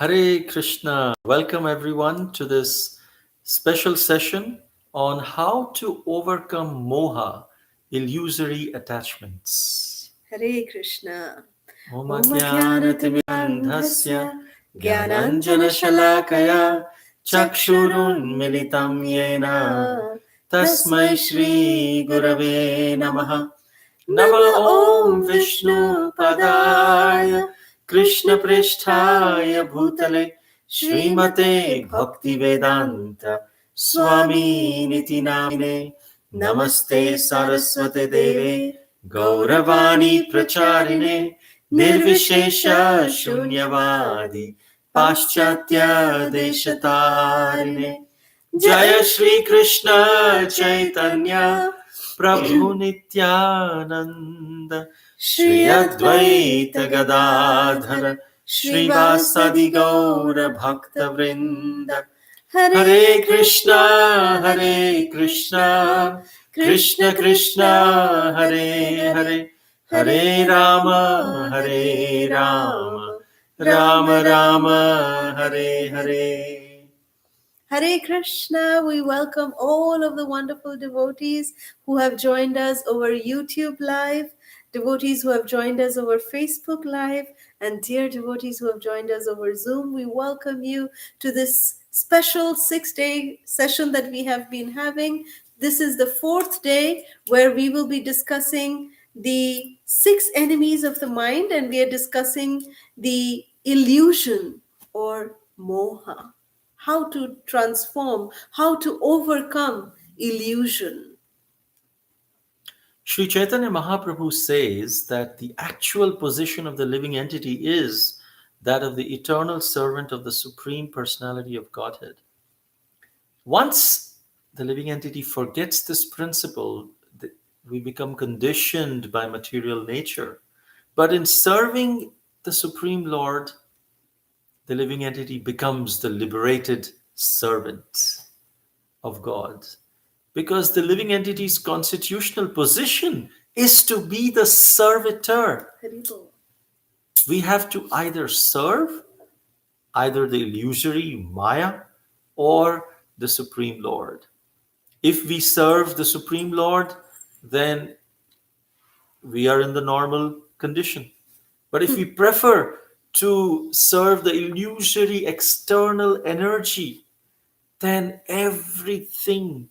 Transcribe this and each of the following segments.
Hare Krishna. Welcome everyone to this special session on how to overcome moha, illusory attachments. Hare Krishna. Om Om Ajnanatimirandhasya Jnanatimirandhasya Jnananjana Shalakaya Chakshurunmilitam Yena Tasmai Shri Gurave Namaha Nama Om Vishnu Padaya Krishna Pristhaya Bhutale Srimate Bhakti Vedanta Swami Niti Namine Namaste Saraswate Deve Gauravani Pracharine Nirvishesha Shunyavadi Paschatya Deshatarine Jaya Shri Krishna Chaitanya Prabhu Nityananda Shri Advaita Gadadhara Srivasadi Gaura Bhakta Vrinda Hare Krishna Hare Krishna Krishna Krishna Hare Hare Hare Rama Hare Rama Rama Rama Hare Hare. Hare Krishna. We welcome all of the wonderful devotees who have joined us over YouTube Live, devotees who have joined us over Facebook Live, and dear devotees who have joined us over Zoom. We welcome you to this special 6-day session that we have been having. This is the fourth day where we will be discussing the 6 enemies of the mind, and we are discussing the illusion or moha, how to transform, how to overcome illusion. Sri Chaitanya Mahaprabhu says that the actual position of the living entity is that of the eternal servant of the Supreme Personality of Godhead. Once the living entity forgets this principle, we become conditioned by material nature. But in serving the Supreme Lord, the living entity becomes the liberated servant of God. Because the living entity's constitutional position is to be the servitor. We have to either serve either the illusory Maya or the Supreme Lord. If we serve the Supreme Lord, then we are in the normal condition. But if we prefer to serve the illusory external energy, then everything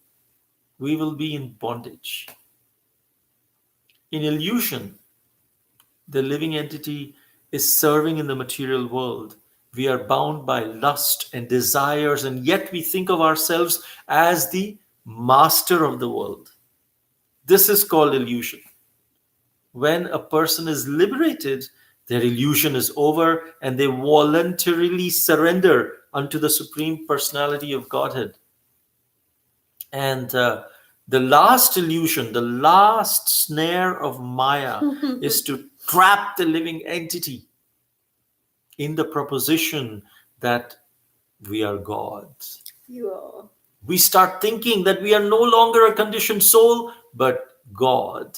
we will be in bondage. In illusion, the living entity is serving in the material world. We are bound by lust and desires, and yet we think of ourselves as the master of the world. This is called illusion. When a person is liberated, their illusion is over and they voluntarily surrender unto the Supreme Personality of Godhead. And the last illusion, the last snare of Maya is to trap the living entity in the proposition that we are gods. You are. We start thinking that we are no longer a conditioned soul, but God.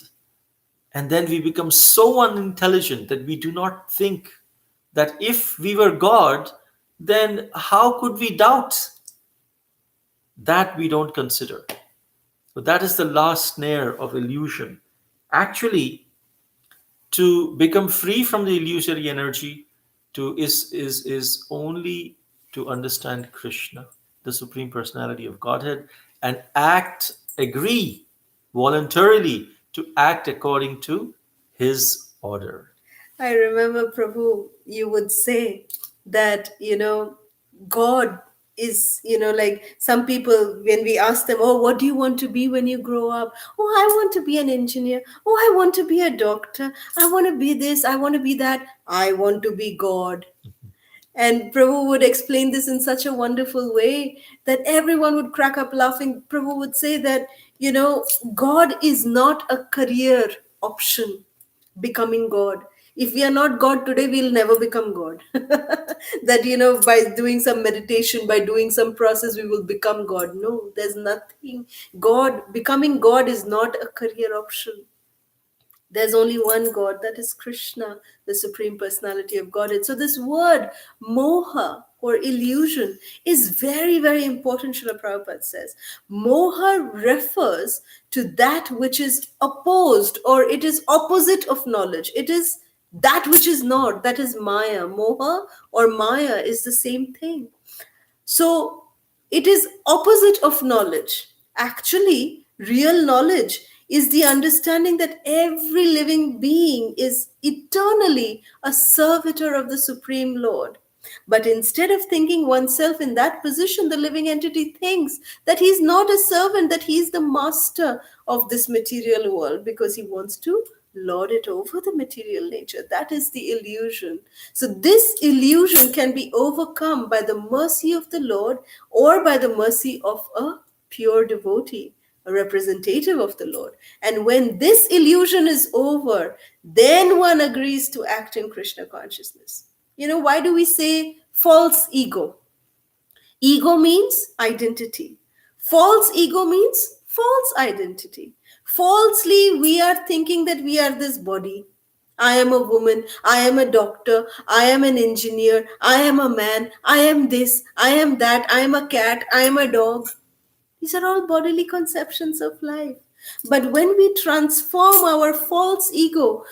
And then we become so unintelligent that we do not think that if we were God, then how could we doubt? That we don't consider. So that is the last snare of illusion. Actually, to become free from the illusory energy is only to understand Krishna, the Supreme Personality of Godhead, and agree voluntarily to act according to his order. I remember, Prabhu, you would say that, God is, like some people, when we ask them, oh, what do you want to be when you grow up? Oh, I want to be an engineer. Oh, I want to be a doctor. I want to be this. I want to be that. I want to be God. And Prabhu would explain this in such a wonderful way that everyone would crack up laughing. Prabhu would say that, God is not a career option, becoming God. If we are not God today, we'll never become God. That, by doing some meditation, by doing some process, we will become God. No, there's nothing. Becoming God is not a career option. There's only one God, that is Krishna, the Supreme Personality of Godhead. So, this word moha or illusion is very, very important, Srila Prabhupada says. Moha refers to that which is opposed, or it is opposite of knowledge. It is that which is not, that is Maya. Moha or Maya is the same thing. So it is opposite of knowledge. Actually, real knowledge is the understanding that every living being is eternally a servitor of the Supreme Lord. But instead of thinking oneself in that position, the living entity thinks that he's not a servant, that he's the master of this material world because he wants to lord it over the material nature. That is the illusion. So, this illusion can be overcome by the mercy of the Lord or by the mercy of a pure devotee, a representative of the Lord. And when this illusion is over, then one agrees to act in Krishna consciousness. Why do we say false ego? Ego means identity. False ego means false identity. Falsely, we are thinking that we are this body. I am a woman, I am a doctor, I am an engineer, I am a man, I am this, I am that, I am a cat, I am a dog. These are all bodily conceptions of life. But when we transform our false ego,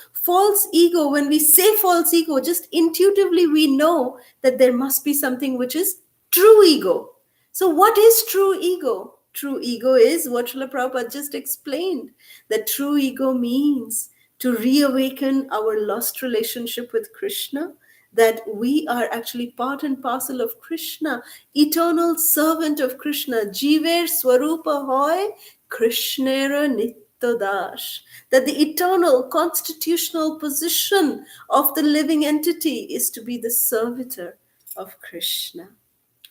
when we say false ego, just intuitively we know that there must be something which is true ego. So, what is true ego? True ego is what Srila Prabhupada just explained. That true ego means to reawaken our lost relationship with Krishna, that we are actually part and parcel of Krishna, eternal servant of Krishna, Jiver Swarupa Hoy, Krishnera Nittodash. That the eternal constitutional position of the living entity is to be the servitor of Krishna.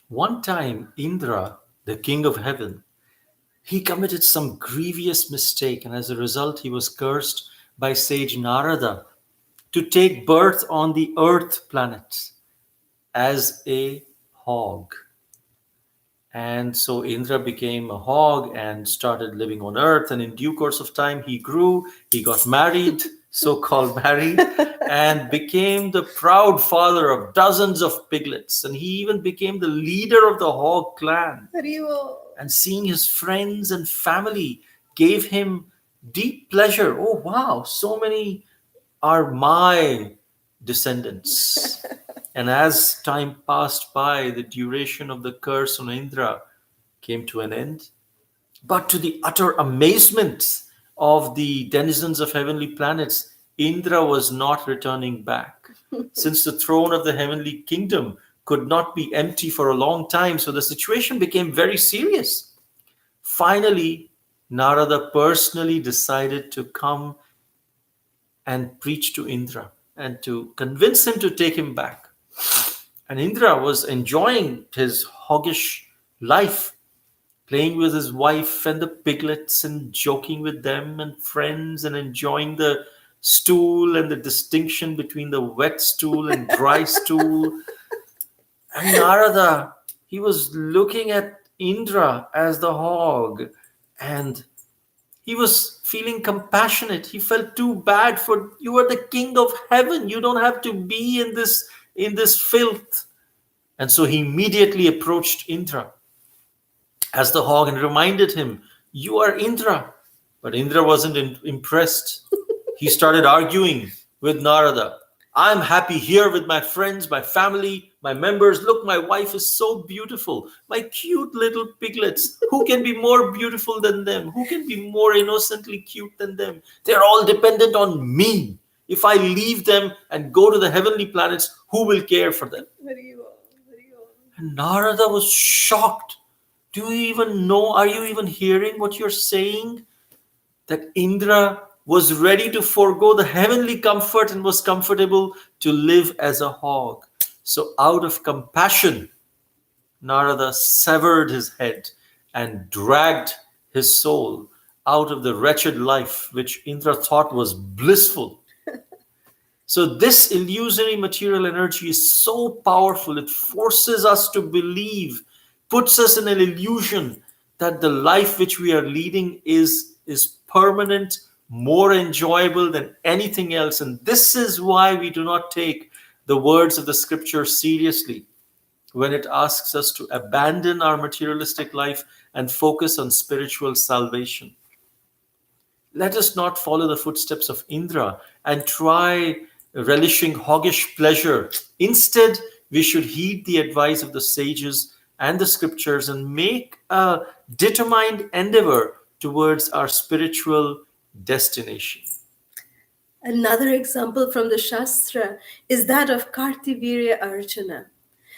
One time, Indra, the king of heaven, he committed some grievous mistake, and as a result, he was cursed by sage Narada to take birth on the earth planet as a hog. And so Indra became a hog and started living on earth. And in due course of time, he grew, he got married, so called married, and became the proud father of dozens of piglets. And he even became the leader of the hog clan. Haribo. And seeing his friends and family gave him deep pleasure. Oh, wow, so many are my descendants. And as time passed by, the duration of the curse on Indra came to an end. But to the utter amazement of the denizens of heavenly planets, Indra was not returning back. Since the throne of the heavenly kingdom could not be empty for a long time, so the situation became very serious. Finally, Narada personally decided to come and preach to Indra and to convince him to take him back. And Indra was enjoying his hoggish life, playing with his wife and the piglets and joking with them and friends and enjoying the stool and the distinction between the wet stool and dry stool. And Narada, he was looking at Indra as the hog, and he was feeling compassionate. He felt too bad for you are the king of heaven. You don't have to be in this filth. And so he immediately approached Indra as the hog and reminded him, "You are Indra." But Indra wasn't impressed. He started arguing with Narada. "I'm happy here with my friends, my family, my members. Look, my wife is so beautiful. My cute little piglets. Who can be more beautiful than them? Who can be more innocently cute than them? They're all dependent on me. If I leave them and go to the heavenly planets, who will care for them?" Haribo. Haribo. And Narada was shocked. Do you even know? Are you even hearing what you're saying? That Indra was ready to forego the heavenly comfort and was comfortable to live as a hog. So, out of compassion, Narada severed his head and dragged his soul out of the wretched life which Indra thought was blissful. So, this illusory material energy is so powerful, it forces us to believe, puts us in an illusion that the life which we are leading is permanent, more enjoyable than anything else. And this is why we do not take the words of the scripture seriously when it asks us to abandon our materialistic life and focus on spiritual salvation. Let us not follow the footsteps of Indra and try relishing hoggish pleasure. Instead, we should heed the advice of the sages and the scriptures and make a determined endeavor towards our spiritual destination. Another example from the Shastra is that of Kartivirya Arjuna.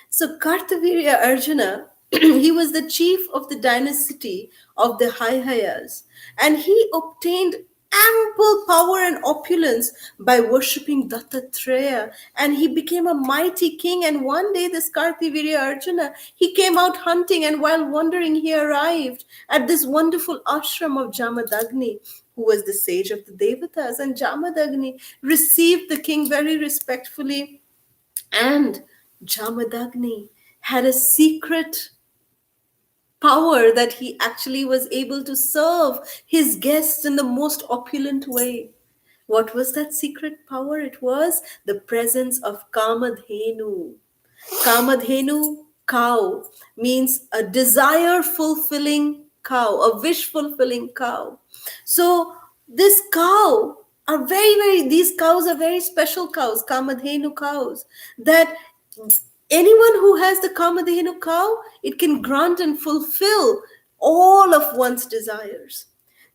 So Kartavirya Arjuna, he was the chief of the dynasty of the Haihayas, and he obtained ample power and opulence by worshipping Dattatreya, and he became a mighty king. And one day this Kartavirya Arjuna, he came out hunting, and while wandering he arrived at this wonderful ashram of Jamadagni, who was the sage of the Devatas. And Jamadagni received the king very respectfully, and Jamadagni had a secret power that he actually was able to serve his guests in the most opulent way. What was that secret power? It was the presence of Kamadhenu. Kamadhenu, cow, means a desire fulfilling cow, a wish fulfilling cow. So this cow are these cows are very special cows, Kamadhenu cows, that anyone who has the Kamadhenu cow, it can grant and fulfill all of one's desires.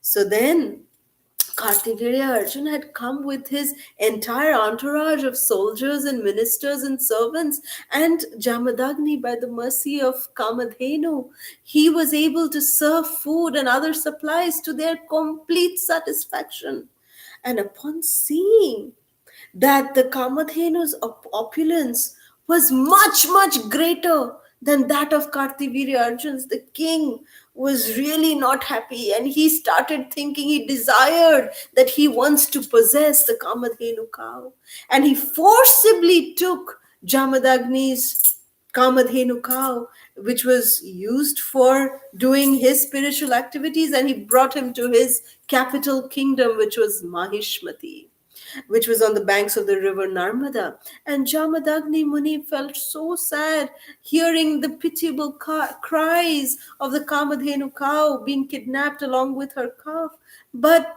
So then Kartivirya Arjun had come with his entire entourage of soldiers and ministers and servants, and Jamadagni, by the mercy of Kamadhenu, he was able to serve food and other supplies to their complete satisfaction. And upon seeing that the Kamadhenu's opulence was much, much greater than that of Kartivirya Arjun's, the king was really not happy, and he started thinking, he desired that he wants to possess the Kamadhenu cow. And he forcibly took Jamadagni's Kamadhenu cow, which was used for doing his spiritual activities, and he brought him to his capital kingdom, which was Mahishmati, which was on the banks of the river Narmada. And Jamadagni Muni felt so sad hearing the pitiable cries of the Kamadhenu cow being kidnapped along with her calf. But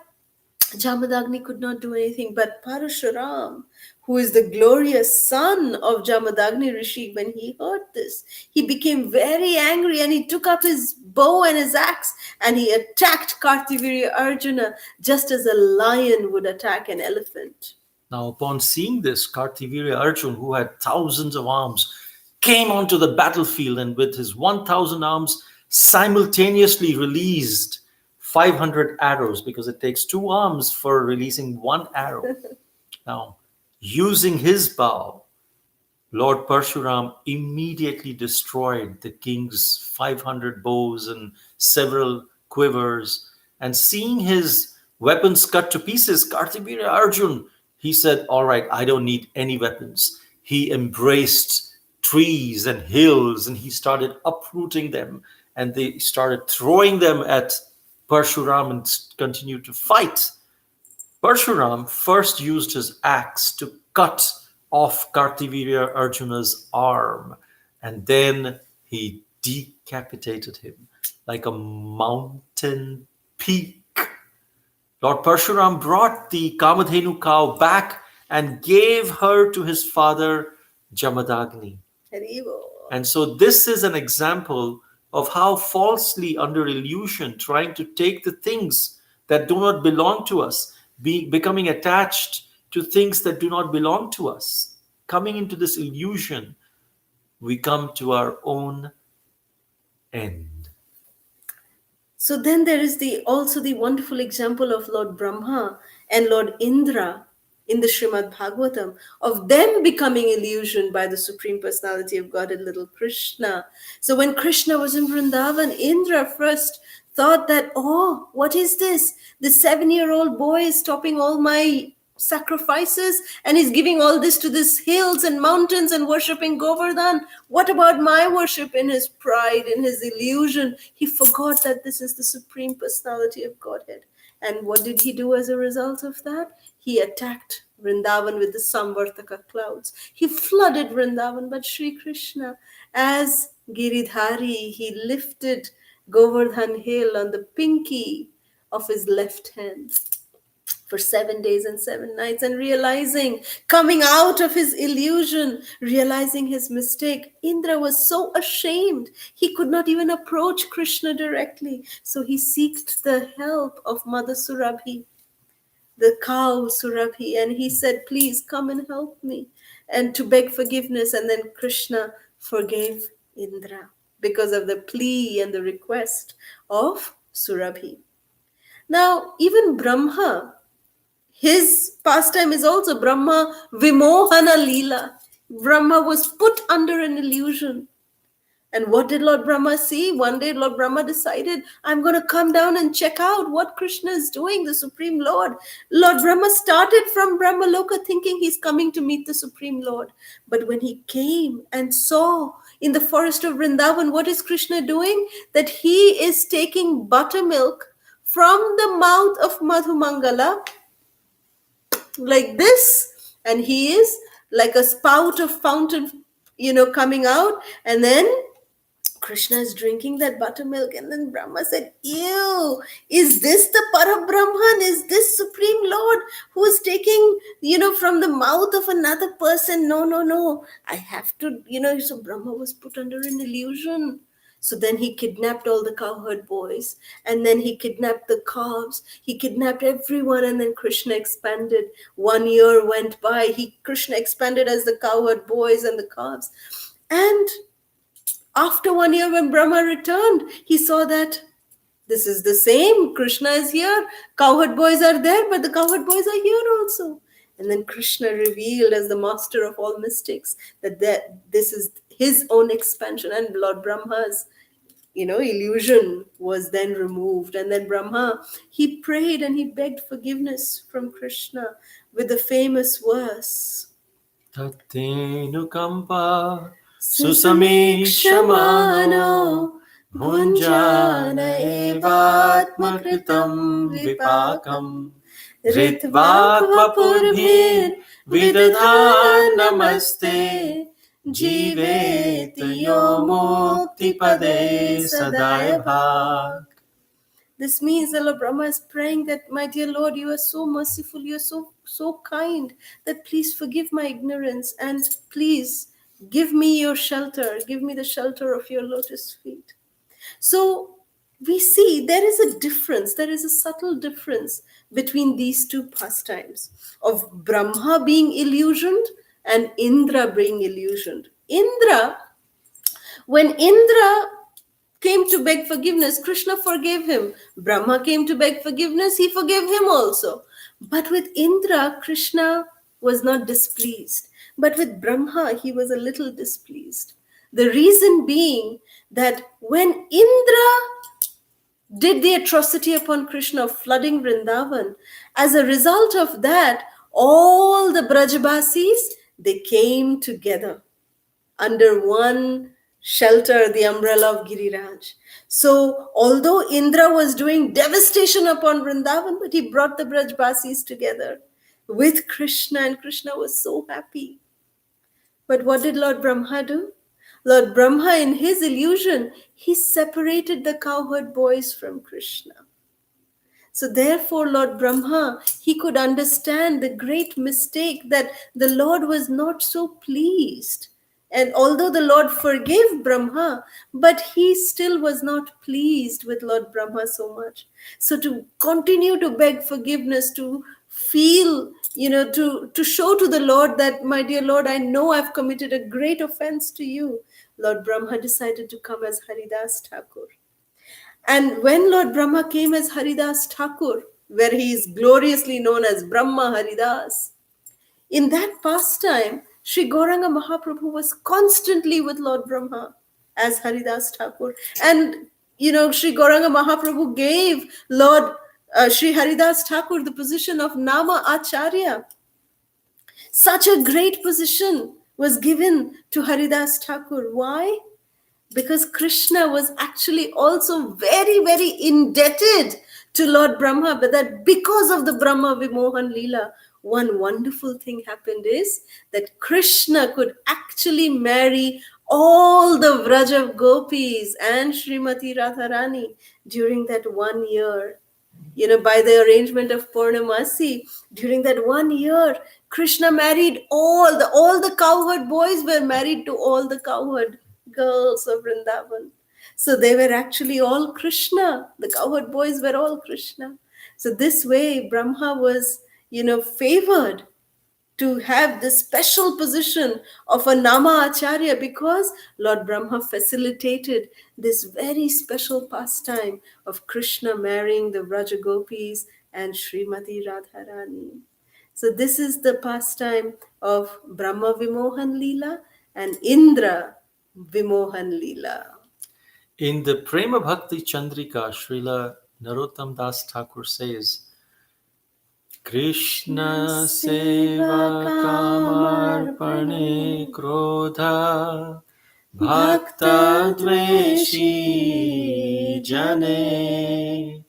Jamadagni could not do anything. But Parashuram, who is the glorious son of Jamadagni Rishi, when he heard this, he became very angry, and he took up his bow and his axe, and he attacked Kartivirya Arjuna just as a lion would attack an elephant. Now, upon seeing this, Kartivirya Arjun, who had thousands of arms, came onto the battlefield and with his 1,000 arms simultaneously released 500 arrows, because it takes two arms for releasing one arrow. Now, using his bow, Lord Parshuram immediately destroyed the king's 500 bows and several quivers. And seeing his weapons cut to pieces, Kartivirya Arjun, he said, all right, I don't need any weapons. He embraced trees and hills, and he started uprooting them, and they started throwing them at Parshuram and continued to fight. Parshuram first used his axe to cut off Kartivirya Arjuna's arm, and then he decapitated him like a mountain peak. Lord Parshuram brought the Kamadhenu cow back and gave her to his father Jamadagni. And so this is an example of how falsely, under illusion, trying to take the things that do not belong to us, becoming attached to things that do not belong to us, coming into this illusion, we come to our own end. So then there is also the wonderful example of Lord Brahma and Lord Indra in the Srimad Bhagavatam, of them becoming illusioned by the Supreme Personality of Godhead, little Krishna. So when Krishna was in Vrindavan, Indra first thought that, oh, what is this? The 7-year-old boy is stopping all my sacrifices, and he's giving all this to these hills and mountains and worshipping Govardhan. What about my worship? In his pride, in his illusion, he forgot that this is the Supreme Personality of Godhead. And what did he do as a result of that? He attacked Vrindavan with the Samvartaka clouds. He flooded Vrindavan, but Sri Krishna, as Giridhari, he lifted Govardhan hill on the pinky of his left hand for 7 days and 7 nights, and realizing, coming out of his illusion, realizing his mistake, Indra was so ashamed he could not even approach Krishna directly. So he sought the help of Mother Surabhi, the cow Surabhi, and he said, please come and help me, and to beg forgiveness. And then Krishna forgave Indra because of the plea and the request of Surabhi. Now, even Brahma, his pastime is also Brahma Vimohana Leela. Brahma was put under an illusion. And what did Lord Brahma see? One day Lord Brahma decided, I'm going to come down and check out what Krishna is doing, the Supreme Lord. Lord Brahma started from Brahmaloka thinking he's coming to meet the Supreme Lord. But when he came and saw in the forest of Vrindavan, what is Krishna doing? That he is taking buttermilk from the mouth of Madhumangala like this, and he is like a spout of fountain, coming out, and then Krishna is drinking that buttermilk. And then Brahma said, ew, is this the Parabrahman? Is this Supreme Lord who is taking, from the mouth of another person? No, no, no. I have to, so Brahma was put under an illusion. So then he kidnapped all the cowherd boys, and then he kidnapped the calves. He kidnapped everyone, and then Krishna expanded. 1 year went by. Krishna expanded as the cowherd boys and the calves. And after 1 year, when Brahma returned, he saw that this is the same. Krishna is here. Cowherd boys are there, but the cowherd boys are here also. And then Krishna revealed, as the master of all mystics, that this is his own expansion, and Lord Brahma's illusion was then removed. And then Brahma, he prayed and he begged forgiveness from Krishna with the famous verse, Tattenukampa Susamikshmano susamikshmano bhunjana evatmakritam vipakam ritvakvapurbhir vidadha namaste jivet mukti pade sadaya bhag. This means that Lord Brahma is praying that, my dear Lord, you are so merciful, you are so kind, that please forgive my ignorance, and please give me your shelter, give me the shelter of your lotus feet. So we see there is a difference, there is a subtle difference between these two pastimes of Brahma being illusioned and Indra being illusioned. When Indra came to beg forgiveness, Krishna forgave him. Brahma came to beg forgiveness, he forgave him also. But with Indra, Krishna was not displeased. But with Brahma, he was a little displeased. The reason being that when Indra did the atrocity upon Krishna of flooding Vrindavan, as a result of that, all the Brajbasis, they came together under one shelter, the umbrella of Giriraj. So, although Indra was doing devastation upon Vrindavan, but he brought the Brajbasis together with Krishna, and Krishna was so happy. But what did Lord Brahma do? Lord Brahma, in his illusion, he separated the cowherd boys from Krishna. So therefore, Lord Brahma, he could understand the great mistake that the Lord was not so pleased. And although the Lord forgave Brahma, but he still was not pleased with Lord Brahma so much. So to continue to beg forgiveness, to feel, to show to the Lord that, my dear Lord, I know I've committed a great offense to you, Lord Brahma decided to come as Haridas Thakur. And when Lord Brahma came as Haridas Thakur, where he is gloriously known as Brahma Haridas, in that pastime, Sri Gauranga Mahaprabhu was constantly with Lord Brahma as Haridas Thakur. And, Sri Gauranga Mahaprabhu gave Lord Sri Haridas Thakur the position of Nama Acharya. Such a great position was given to Haridas Thakur. Why? Because Krishna was actually also very, very indebted to Lord Brahma, but that because of the Brahma Vimohan Leela, one wonderful thing happened is that Krishna could actually marry all the Vraja gopis and Srimati Radharani during that 1 year. By the arrangement of Purnamasi, during that 1 year, Krishna married all the cowherd boys were married to all the cowherd girls of Vrindavan. So they were actually all Krishna. The cowherd boys were all Krishna. So this way, Brahma was, favored to have the special position of a Nama Acharya because Lord Brahma facilitated this very special pastime of Krishna marrying the Vrajagopis and Srimati Radharani. So this is the pastime of Brahma Vimohan Leela and Indra Vimohan Leela. In the Prema Bhakti Chandrika, Srila Narottam Das Thakur says, Krishna seva kamarpane krodha bhakta dveshi jane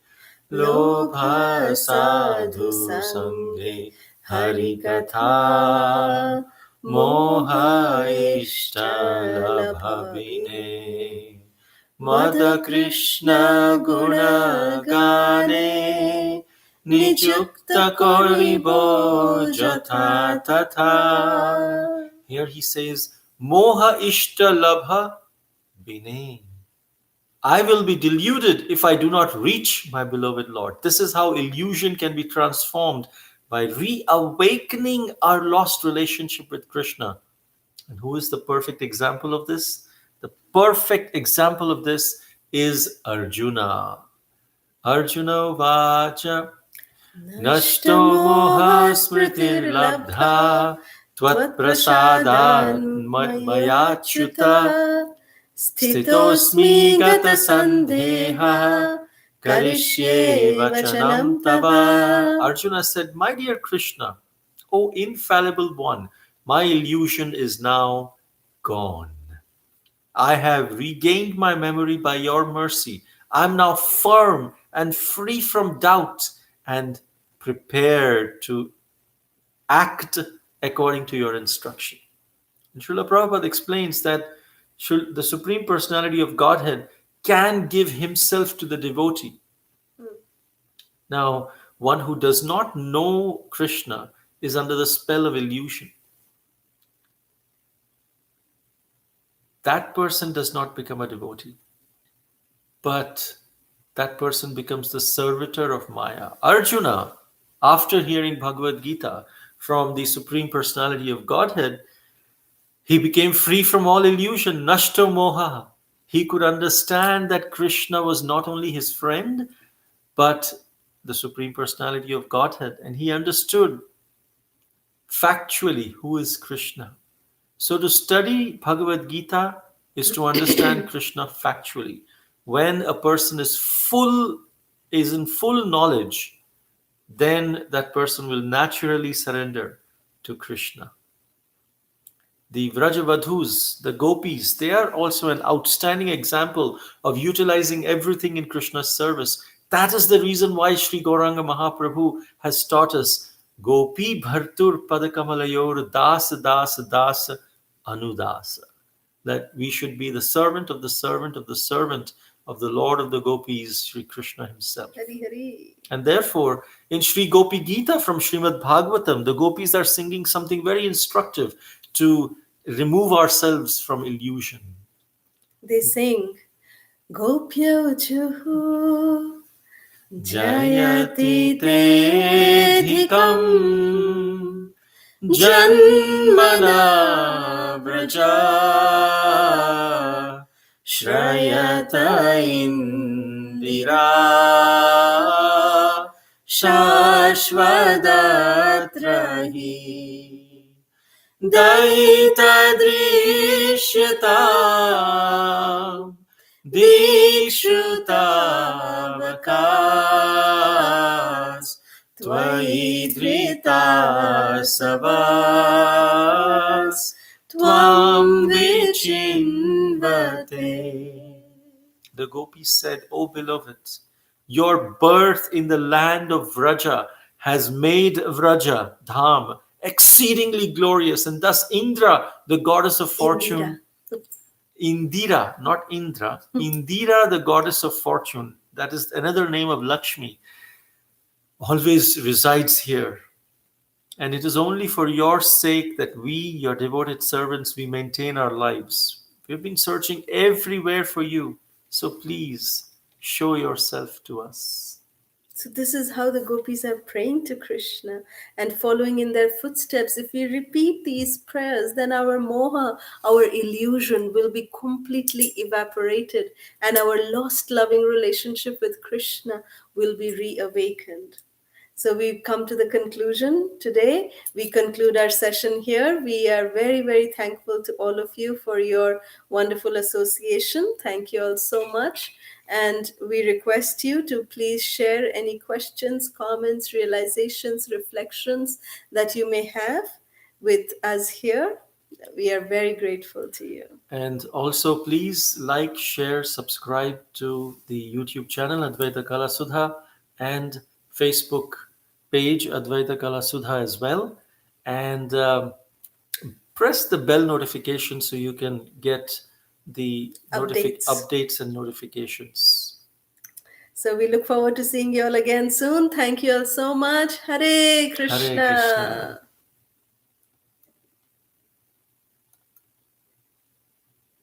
lobha sadhu sanghe harikatha moha ishta labhavine Mada Krishna guna gane Nijukta koribo jatha tatha. Here he says, Moha ishta labha bine. I will be deluded if I do not reach my beloved Lord. This is how illusion can be transformed by reawakening our lost relationship with Krishna. And who is the perfect example of this? The perfect example of this is Arjuna. Arjuna vacha Nashto moha smritir labdha Tvat prasadan mayachyuta Sthitosmi gata sandheha Karishye vachanam tava. Arjuna said, My dear Krishna, O infallible one, my illusion is now gone. I have regained my memory by your mercy. I'm now firm and free from doubt and prepared to act according to your instruction. And Srila Prabhupada explains that the Supreme Personality of Godhead can give himself to the devotee. Now, one who does not know Krishna is under the spell of illusion. That person does not become a devotee, but that person becomes the servitor of Maya. Arjuna, after hearing Bhagavad Gita from the Supreme Personality of Godhead, he became free from all illusion, Nashto Moha. He could understand that Krishna was not only his friend, but the Supreme Personality of Godhead. And he understood factually who is Krishna. So to study Bhagavad Gita is to understand Krishna factually. When a person is in full knowledge, then that person will naturally surrender to Krishna. The Vrajavadhus, the gopis, they are also an outstanding example of utilizing everything in Krishna's service. That is the reason why Sri Gauranga Mahaprabhu has taught us Gopi Bhartur Padakamalayur Dasa Dasa Dasa Anudasa. That we should be the servant of the servant of the servant of the Lord of the Gopis, Sri Krishna himself. Hari Hari. And therefore, in Sri Gopi Gita from Srimad Bhagavatam, the gopis are singing something very instructive to remove ourselves from illusion. They sing, Gopyo Juhu Jayati te dhikam janmana braja Shrayata indira shashvadatrahi Daita drishyata dikshutavakas Tvai drita savas Tvam vichinvate. The gopis said, O beloved, Your birth in the land of Vraja has made Vraja, Dham, exceedingly glorious, and thus Indra, the goddess of Indira. fortune, Indira, not Indra, Indira, the goddess of fortune, that is another name of Lakshmi, always resides here. And it is only for your sake that we, your devoted servants, we maintain our lives. We've been searching everywhere for you, so please show yourself to us. So, this is how the gopis are praying to Krishna and following in their footsteps. If we repeat these prayers, then our moha, our illusion, will be completely evaporated, and our lost loving relationship with Krishna will be reawakened. So we've come to the conclusion today. We conclude our session here. We are very, very thankful to all of you for your wonderful association. Thank you all so much. And we request you to please share any questions, comments, realizations, reflections that you may have with us here. We are very grateful to you. And also, please like, share, subscribe to the YouTube channel Advaita Kalasudha and Facebook page Advaita Kalasudha as well. And press the bell notification so you can get the Updates. updates and notifications. So we look forward to seeing you all again soon. Thank you all so much. Hare Hare Krishna. Krishna.